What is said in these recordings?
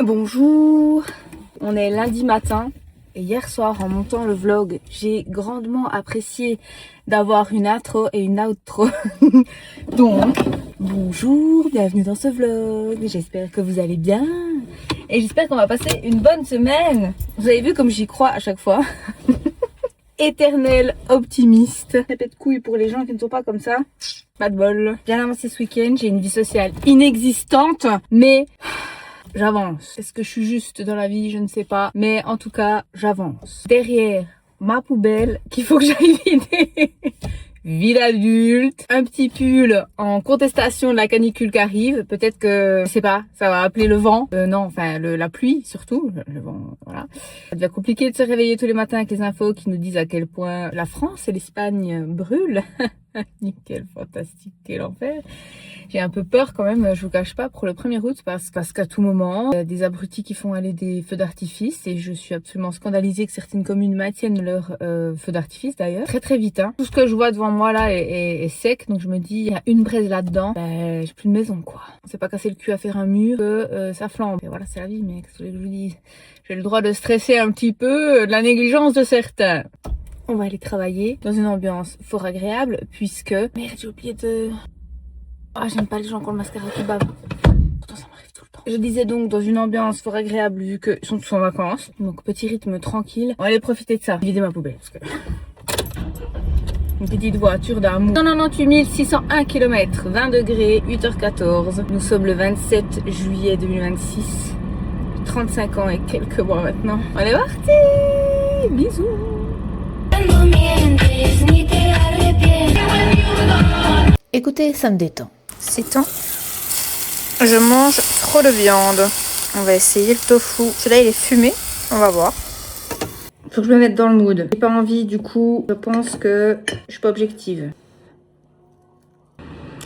Bonjour, on est lundi matin et hier soir en montant le vlog, j'ai grandement apprécié d'avoir une intro et une outro. Donc, bonjour, bienvenue dans ce vlog, j'espère que vous allez bien et j'espère qu'on va passer une bonne semaine. Vous avez vu comme j'y crois à chaque fois. Éternel optimiste. Tapé de couilles pour les gens qui ne sont pas comme ça. Pas de bol. Bien avancé ce week-end, j'ai une vie sociale inexistante, mais j'avance. Est-ce que je suis juste dans la vie? Je ne sais pas. Mais en tout cas, j'avance. Derrière ma poubelle qu'il faut que j'aille vider. Vie d'adulte. Un petit pull en contestation de la canicule qui arrive. Peut-être que, je sais pas, ça va appeler le vent. Non, enfin, la pluie surtout. Le vent, voilà. Ça devient compliqué de se réveiller tous les matins avec les infos qui nous disent à quel point la France et l'Espagne brûlent. Nickel, fantastique, quel enfer. J'ai un peu peur quand même, je vous cache pas, pour le 1er août parce qu'à tout moment, il y a des abrutis qui font aller des feux d'artifice et je suis absolument scandalisée que certaines communes maintiennent leurs feux d'artifice d'ailleurs. Très très vite, hein. Tout ce que je vois devant moi là est sec, donc je me dis, il y a une braise là-dedans, ben, j'ai plus de maison quoi. On s'est pas cassé le cul à faire un mur, que ça flambe. Et voilà, c'est la vie, mais qu'est-ce que je vous dis? J'ai le droit de stresser un petit peu de la négligence de certains. On va aller travailler dans une ambiance fort agréable puisque... Merde, j'ai oublié de... Ah, j'aime pas les gens qui ont le mascara qui bave. Pourtant, ça m'arrive tout le temps. Je disais donc dans une ambiance fort agréable vu qu'ils sont tous en vacances. Donc, petit rythme tranquille. On va aller profiter de ça. Vider ma poubelle parce que... Une petite voiture d'amour. 198 601 km, 20 degrés, 8h14. Nous sommes le 27 juillet 2026. 35 ans et quelques mois maintenant. On est parti. Bisous. Écoutez, ça me détend. C'est temps. Je mange trop de viande. On va essayer le tofu. Celui-là, il est fumé. On va voir. Faut que je me mette dans le mood. J'ai pas envie, du coup, je pense que je suis pas objective.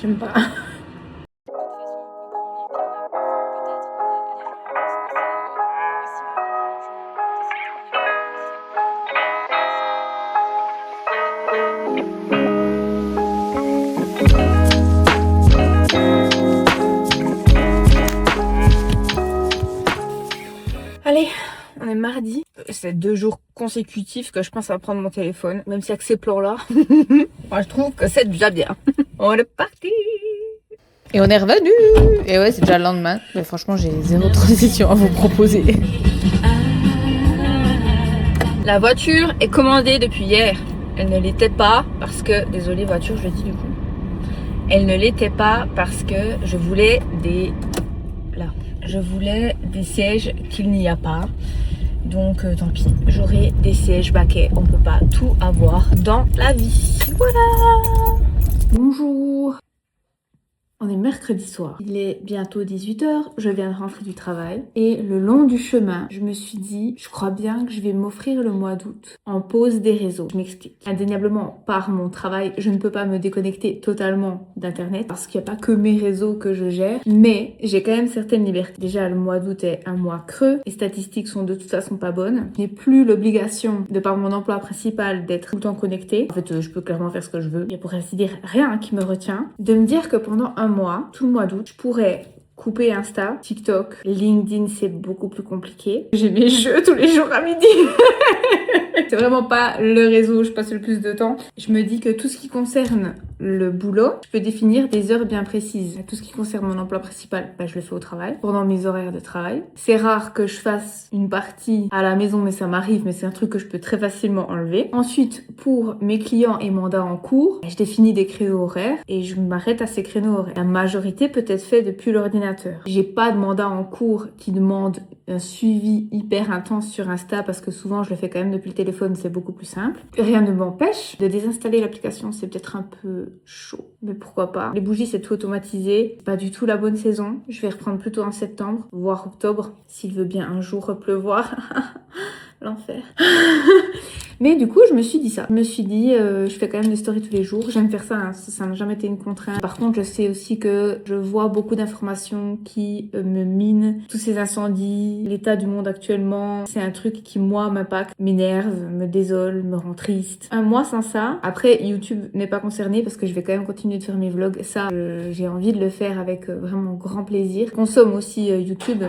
J'aime pas. Allez, on est mardi. C'est 2 jours consécutifs que je pense à prendre mon téléphone, même si avec ces plans-là, moi je trouve que c'est déjà bien. On est parti. Et on est revenu. Et ouais, c'est déjà le lendemain. Mais franchement, j'ai zéro transition à vous proposer. La voiture est commandée depuis hier. Elle ne l'était pas parce que... Désolée voiture, je le dis du coup. Elle ne l'était pas parce que je voulais des... Là. Je voulais des sièges qu'il n'y a pas. Donc tant pis, j'aurai des sièges baquets. On peut pas tout avoir dans la vie. Voilà. Bonjour. On est mercredi soir. Il est bientôt 18h. Je viens de rentrer du travail. Et le long du chemin, je me suis dit, je crois bien que je vais m'offrir le mois d'août en pause des réseaux. Je m'explique. Indéniablement, par mon travail, je ne peux pas me déconnecter totalement d'internet parce qu'il n'y a pas que mes réseaux que je gère. Mais j'ai quand même certaines libertés. Déjà, le mois d'août est un mois creux. Les statistiques sont de toute façon pas bonnes. Je n'ai plus l'obligation, de par mon emploi principal, d'être tout le temps connectée. En fait, je peux clairement faire ce que je veux. Il y a pour ainsi dire rien qui me retient. De me dire que pendant un mois, tout le mois d'août, je pourrais couper Insta, TikTok, LinkedIn, c'est beaucoup plus compliqué. J'ai mes jeux tous les jours à midi. C'est vraiment pas le réseau où je passe le plus de temps. Je me dis que tout ce qui concerne le boulot, je peux définir des heures bien précises. Tout ce qui concerne mon emploi principal, bah, je le fais au travail, pendant mes horaires de travail. C'est rare que je fasse une partie à la maison, mais ça m'arrive, mais c'est un truc que je peux très facilement enlever. Ensuite, pour mes clients et mandats en cours, je définis des créneaux horaires et je m'arrête à ces créneaux horaires. La majorité peut être fait depuis l'ordinateur. J'ai pas de mandat en cours qui demande un suivi hyper intense sur Insta parce que souvent je le fais quand même depuis le téléphone, c'est beaucoup plus simple. Rien ne m'empêche de désinstaller l'application, c'est peut-être un peu chaud, mais pourquoi pas. Les bougies, c'est tout automatisé, pas du tout la bonne saison. Je vais reprendre plutôt en septembre, voire octobre, s'il veut bien un jour pleuvoir. L'enfer. Mais du coup, je me suis dit ça. Je me suis dit, je fais quand même des stories tous les jours. J'aime faire ça, hein. Ça n'a jamais été une contrainte. Par contre, je sais aussi que je vois beaucoup d'informations qui me minent. Tous ces incendies, l'état du monde actuellement, c'est un truc qui, moi, m'impacte, m'énerve, me désole, me rend triste. Un mois sans ça. Après, YouTube n'est pas concerné parce que je vais quand même continuer de faire mes vlogs. Ça, j'ai envie de le faire avec vraiment grand plaisir. Je consomme aussi YouTube.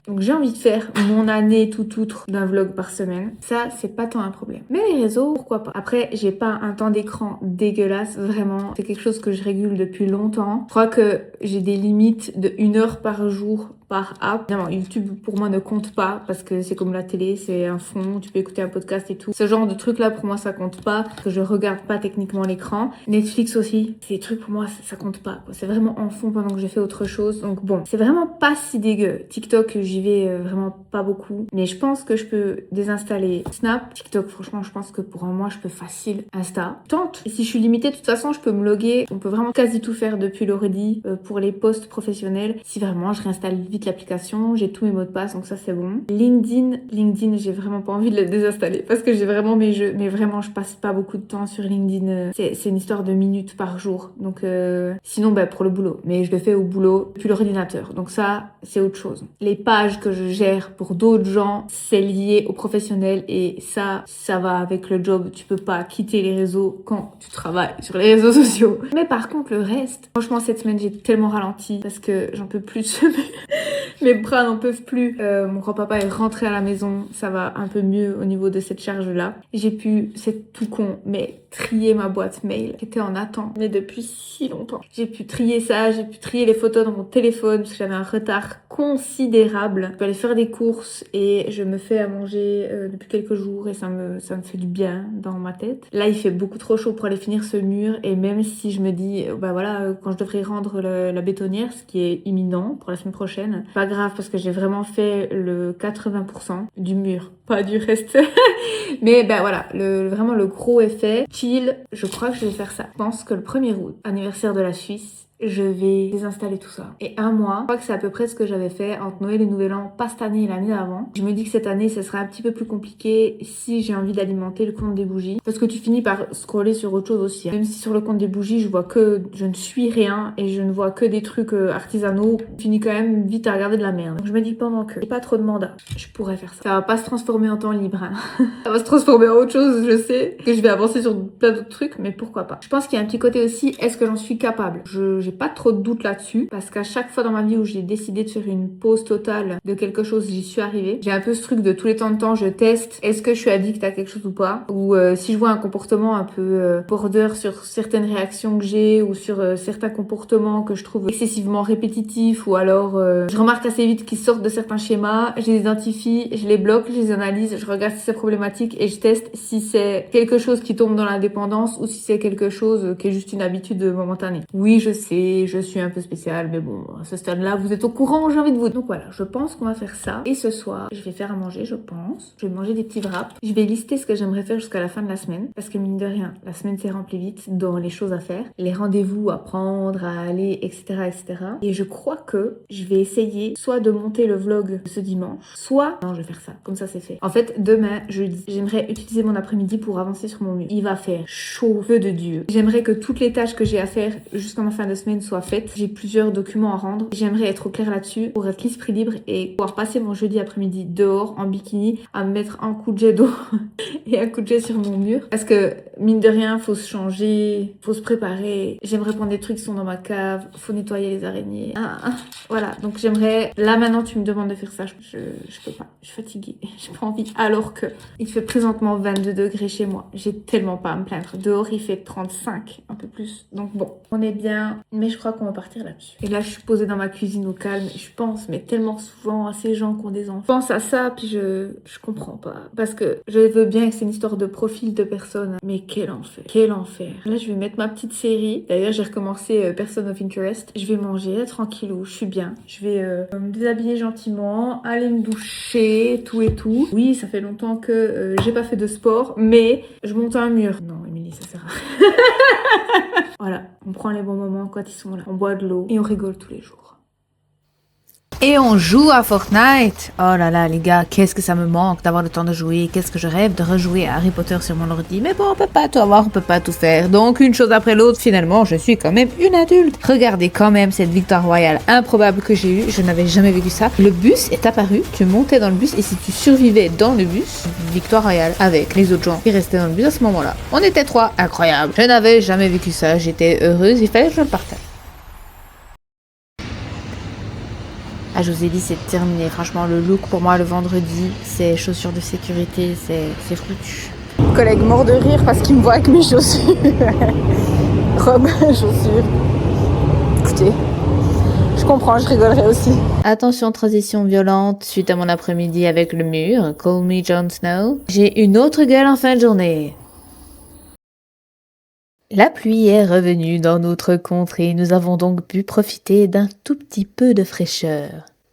Donc j'ai envie de faire mon année tout outre d'un vlog par semaine. Ça, c'est pas tant un problème. Mais les réseaux, pourquoi pas. Après, j'ai pas un temps d'écran dégueulasse, vraiment. C'est quelque chose que je régule depuis longtemps. Je crois que j'ai des limites de 1 heure par jour par app. Évidemment, YouTube pour moi ne compte pas parce que c'est comme la télé, c'est un fond, tu peux écouter un podcast et tout. Ce genre de truc là pour moi ça compte pas parce que je regarde pas techniquement l'écran. Netflix aussi, ces trucs pour moi ça compte pas quoi. C'est vraiment en fond pendant que je fais autre chose. Donc bon, c'est vraiment pas si dégueu. TikTok j'y vais vraiment pas beaucoup, mais je pense que je peux désinstaller Snap. TikTok franchement je pense que pour un mois je peux facile. Insta, tente. Et si je suis limitée de toute façon je peux me loguer. On peut vraiment quasi tout faire depuis l'ordi pour les posts professionnels. Si vraiment je réinstalle vite l'application, j'ai tous mes mots de passe donc ça c'est bon. LinkedIn j'ai vraiment pas envie de le désinstaller parce que j'ai vraiment mes jeux, mais vraiment je passe pas beaucoup de temps sur LinkedIn. C'est une histoire de minutes par jour donc sinon pour le boulot, mais je le fais au boulot depuis l'ordinateur donc ça c'est autre chose. Les pages que je gère pour d'autres gens c'est lié aux professionnels et ça va avec le job. Tu peux pas quitter les réseaux quand tu travailles sur les réseaux sociaux. Mais par contre le reste, franchement cette semaine j'ai tellement ralenti parce que j'en peux plus de ce mes bras n'en peuvent plus. Mon grand-papa est rentré à la maison, ça va un peu mieux au niveau de cette charge-là. J'ai pu, c'est tout con, mais trier ma boîte mail qui était en attente, mais depuis si longtemps. J'ai pu trier ça, j'ai pu trier les photos dans mon téléphone parce que j'avais un retard considérable. Je peux aller faire des courses et je me fais à manger depuis quelques jours et ça me fait du bien dans ma tête. Là, il fait beaucoup trop chaud pour aller finir ce mur et même si je me dis, quand je devrais rendre la bétonnière, ce qui est imminent pour la semaine prochaine, pas grave parce que j'ai vraiment fait le 80% du mur, pas du reste. Mais voilà, vraiment le gros effet. Chill, je crois que je vais faire ça. Je pense que le 1er août, anniversaire de la Suisse, je vais désinstaller tout ça. Et un mois, je crois que c'est à peu près ce que j'avais fait entre Noël et Nouvel An, pas cette année et l'année d'avant. Je me dis que cette année, ça sera un petit peu plus compliqué si j'ai envie d'alimenter le compte des bougies. Parce que tu finis par scroller sur autre chose aussi. Même si sur le compte des bougies, je ne suis rien et je ne vois que des trucs artisanaux, je finis quand même vite à regarder de la merde. Donc je me dis pendant que j'ai pas trop de mandat, je pourrais faire ça. Ça va pas se transformer en temps libre, hein. Ça va se transformer en autre chose, je sais. Que je vais avancer sur plein d'autres trucs, mais pourquoi pas. Je pense qu'il y a un petit côté aussi, est-ce que j'en suis capable? J'ai pas trop de doute là-dessus parce qu'à chaque fois dans ma vie où j'ai décidé de faire une pause totale de quelque chose, j'y suis arrivée. J'ai un peu ce truc de tous les temps de temps, je teste est-ce que je suis addict à quelque chose ou pas, ou si je vois un comportement un peu border sur certaines réactions que j'ai ou sur certains comportements que je trouve excessivement répétitifs ou alors je remarque assez vite qu'ils sortent de certains schémas, je les identifie, je les bloque, je les analyse, je regarde si c'est problématique et je teste si c'est quelque chose qui tombe dans la dépendance ou si c'est quelque chose qui est juste une habitude momentanée. Oui, je sais, je suis un peu spéciale, mais bon, à ce stade-là, vous êtes au courant, j'ai envie de vous. Donc voilà, je pense qu'on va faire ça. Et ce soir, je vais faire à manger, je pense. Je vais manger des petits wraps. Je vais lister ce que j'aimerais faire jusqu'à la fin de la semaine. Parce que mine de rien, la semaine s'est remplie vite dans les choses à faire, les rendez-vous à prendre, à aller, etc., etc. Et je crois que je vais essayer soit de monter le vlog ce dimanche, soit... Non, je vais faire ça. Comme ça, c'est fait. En fait, demain, jeudi, j'aimerais utiliser mon après-midi pour avancer sur mon mur. Il va faire chaud, feu de Dieu. J'aimerais que toutes les tâches que j'ai à faire jusqu'à ma fin de semaine soient faites. J'ai plusieurs documents à rendre. J'aimerais être au clair là-dessus pour être l'esprit libre et pouvoir passer mon jeudi après-midi dehors en bikini à me mettre un coup de jet d'eau et un coup de jet sur mon mur. Parce que mine de rien, faut se changer, faut se préparer. J'aimerais prendre des trucs qui sont dans ma cave, faut nettoyer les araignées. Voilà, donc j'aimerais... Là maintenant, tu me demandes de faire ça, je peux pas. Je suis fatiguée, j'ai pas envie. Alors que il fait présentement 22 degrés chez moi. J'ai tellement pas à me plaindre. Dehors, il fait 35, un peu plus. Donc bon, on est bien, mais je crois qu'on va partir là-dessus. Et là, je suis posée dans ma cuisine au calme. Je pense, mais tellement souvent à ces gens qui ont des enfants. Je pense à ça, puis je comprends pas. Parce que je veux bien que c'est une histoire de profil de personne. Mais quel enfer. Quel enfer. Là, je vais mettre ma petite série. D'ailleurs, j'ai recommencé Person of Interest. Je vais manger tranquillou. Je suis bien. Je vais me déshabiller gentiment, aller me doucher, tout et tout. Oui, ça fait longtemps que j'ai pas fait de sport, mais je monte un mur. Non, Émilie, ça sert à rien. Voilà, on prend les bons moments quand ils sont là. On boit de l'eau et on rigole tous les jours. Et on joue à Fortnite. Oh là là, les gars, qu'est-ce que ça me manque d'avoir le temps de jouer. Qu'est-ce que je rêve de rejouer à Harry Potter sur mon ordi. Mais bon, on peut pas tout avoir, on peut pas tout faire. Donc, une chose après l'autre, finalement, je suis quand même une adulte. Regardez quand même cette victoire royale improbable que j'ai eue. Je n'avais jamais vécu ça. Le bus est apparu, tu montais dans le bus et si tu survivais dans le bus, victoire royale avec les autres gens qui restaient dans le bus à ce moment-là. On était 3, incroyable. Je n'avais jamais vécu ça, j'étais heureuse, il fallait que je le partage. Ah, je vous ai dit, c'est terminé. Franchement, le look pour moi le vendredi, c'est chaussures de sécurité, c'est foutu. Collègue mort de rire parce qu'il me voit avec mes chaussures. Robe, chaussures. Écoutez, je comprends, je rigolerai aussi. Attention, transition violente suite à mon après-midi avec le mur. Call me Jon Snow. J'ai une autre gueule en fin de journée. La pluie est revenue dans notre contrée. Nous avons donc pu profiter d'un tout petit peu de fraîcheur.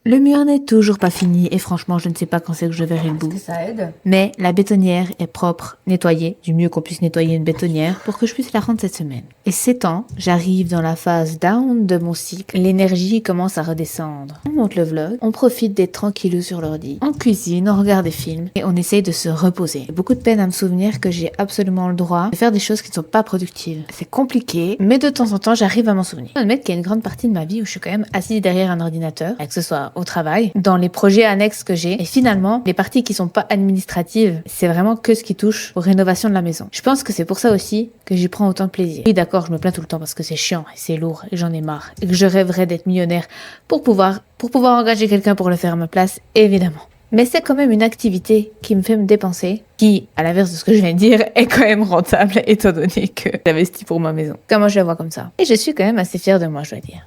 Le mur n'est toujours pas fini et franchement, je ne sais pas quand c'est que je verrai le bout. Ça aide. Mais la bétonnière est propre, nettoyée, du mieux qu'on puisse nettoyer une bétonnière pour que je puisse la rendre cette semaine. Et ces temps, j'arrive dans la phase down de mon cycle. L'énergie commence à redescendre. On monte le vlog, on profite d'être tranquillou sur l'ordi. On cuisine, on regarde des films et on essaye de se reposer. J'ai beaucoup de peine à me souvenir que j'ai absolument le droit de faire des choses qui ne sont pas productives. C'est compliqué, mais de temps en temps, j'arrive à m'en souvenir. Je dois admettre qu'il y a une grande partie de ma vie où je suis quand même assise derrière un ordinateur, que ce soit au travail, dans les projets annexes que j'ai. Et finalement, les parties qui sont pas administratives, c'est vraiment que ce qui touche aux rénovations de la maison. Je pense que c'est pour ça aussi que j'y prends autant de plaisir. Oui, d'accord, je me plains tout le temps parce que c'est chiant et c'est lourd et j'en ai marre et que je rêverais d'être millionnaire pour pouvoir engager quelqu'un pour le faire à ma place, évidemment. Mais c'est quand même une activité qui me fait me dépenser, qui, à l'inverse de ce que je viens de dire, est quand même rentable étant donné que j'investis pour ma maison. Comment je la vois comme ça. Et je suis quand même assez fière de moi, je dois dire.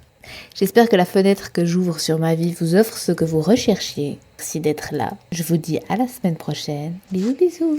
J'espère que la fenêtre que j'ouvre sur ma vie vous offre ce que vous recherchiez. Merci d'être là. Je vous dis à la semaine prochaine. Bisous bisous.